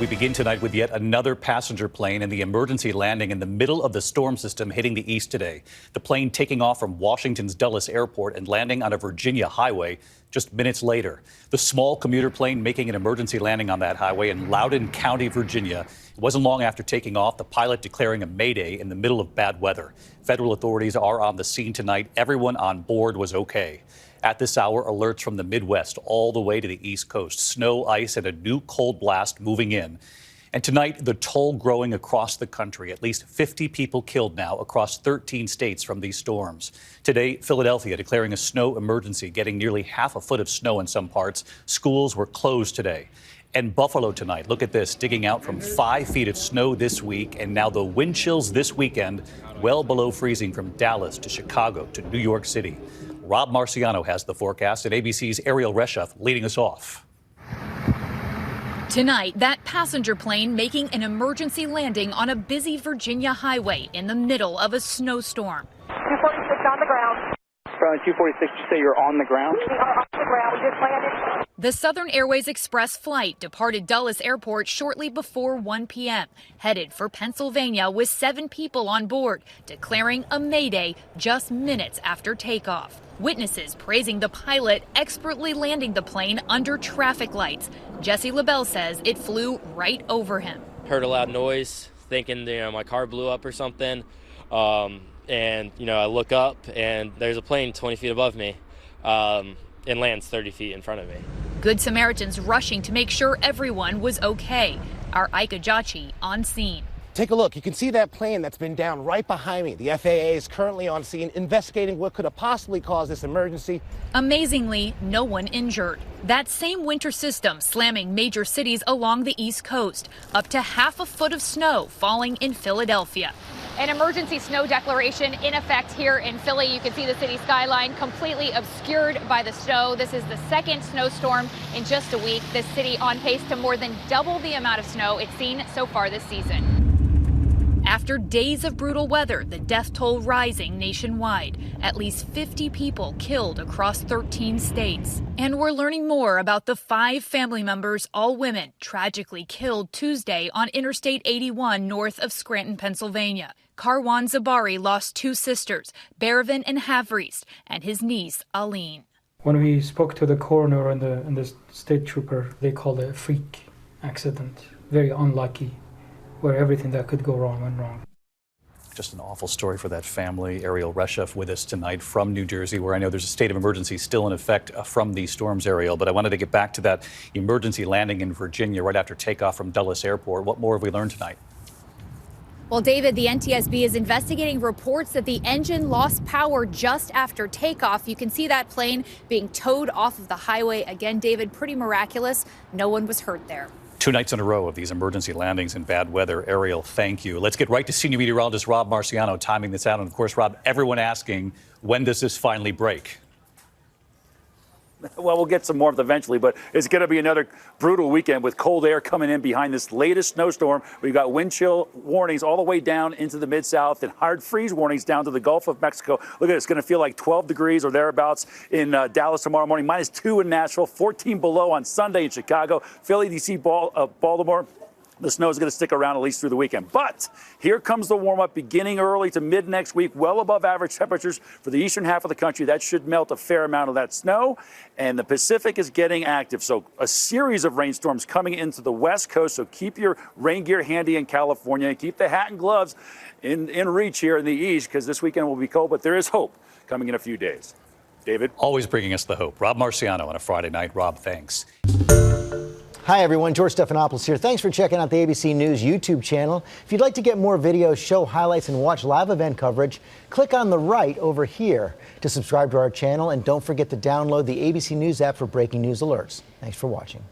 We begin tonight with yet another passenger plane and the emergency landing in the middle of the storm system hitting the east today. The plane taking off from Washington's Dulles Airport and landing on a Virginia highway just minutes later. The small commuter plane making an emergency landing on that highway in Loudoun County, Virginia. It wasn't long after taking off, the pilot declaring a mayday in the middle of bad weather. Federal authorities are on the scene tonight. Everyone on board was okay. At this hour, alerts from the Midwest all the way to the East Coast. Snow, ice, and a new cold blast moving in. And tonight, the toll growing across the country. At least 50 people killed now across 13 states from these storms. Today, Philadelphia declaring a snow emergency, getting nearly half a foot of snow in some parts. Schools were closed today. And Buffalo tonight, look at this, digging out from 5 feet of snow this week. And now the wind chills this weekend, well below freezing from Dallas to Chicago to New York City. Rob Marciano has the forecast, and ABC's Ariel Reshef leading us off. Tonight, that passenger plane making an emergency landing on a busy Virginia highway in the middle of a snowstorm. 246 on the ground. From 246, you say you're on the ground? We are on the ground. We just landed. The Southern Airways Express flight departed Dulles Airport shortly before 1 p.m., headed for Pennsylvania with 7 people on board, declaring a mayday just minutes after takeoff. Witnesses praising the pilot expertly landing the plane under traffic lights. Jesse LaBelle says it flew right over him. Heard a loud noise, thinking my car blew up or something. And I look up and there's a plane 20 feet above me and lands 30 feet in front of me. Good Samaritans rushing to make sure everyone was okay. Our Ika Jachi on scene. Take a look. You can see that plane that's been down right behind me. The FAA is currently on scene investigating what could have possibly caused this emergency. Amazingly, no one injured. That same winter system slamming major cities along the East Coast. Up to half a foot of snow falling in Philadelphia. An emergency snow declaration in effect here in Philly. You can see the city skyline completely obscured by the snow. This is the second snowstorm in just a week. This city on pace to more than double the amount of snow it's seen so far this season. After days of brutal weather, the death toll rising nationwide. At least 50 people killed across 13 states. And we're learning more about the 5 family members, all women, tragically killed Tuesday on Interstate 81 north of Scranton, Pennsylvania. Karwan Zabari lost 2 sisters, Berevan and Havriest, and his niece, Aline. When we spoke to the coroner and the state trooper, they called it a freak accident. Very unlucky, where everything that could go wrong went wrong. Just an awful story for that family. Ariel Reshef with us tonight from New Jersey, where I know there's a state of emergency still in effect from these storms, Ariel. But I wanted to get back to that emergency landing in Virginia right after takeoff from Dulles Airport. What more have we learned tonight? Well, David, the NTSB is investigating reports that the engine lost power just after takeoff. You can see that plane being towed off of the highway. Again, David, pretty miraculous. No one was hurt there. 2 nights in a row of these emergency landings in bad weather. Ariel, thank you. Let's get right to senior meteorologist Rob Marciano timing this out. And of course, Rob, everyone asking, when does this finally break? Well, we'll get some warmth eventually, but it's going to be another brutal weekend with cold air coming in behind this latest snowstorm. We've got wind chill warnings all the way down into the Mid-South and hard freeze warnings down to the Gulf of Mexico. Look at it, it's going to feel like 12 degrees or thereabouts in Dallas tomorrow morning, -2 in Nashville, 14 below on Sunday in Chicago, Philly, D.C., Baltimore. The snow is going to stick around at least through the weekend. But here comes the warm-up beginning early to mid next week, well above average temperatures for the eastern half of the country. That should melt a fair amount of that snow. And the Pacific is getting active. So a series of rainstorms coming into the West Coast. So keep your rain gear handy in California and keep the hat and gloves in reach here in the east, because this weekend will be cold. But there is hope coming in a few days. David? Always bringing us the hope. Rob Marciano on a Friday night. Rob, thanks. Hi, everyone. George Stephanopoulos here. Thanks for checking out the ABC News YouTube channel. If you'd like to get more videos, show highlights, and watch live event coverage, click on the right over here to subscribe to our channel. And don't forget to download the ABC News app for breaking news alerts. Thanks for watching.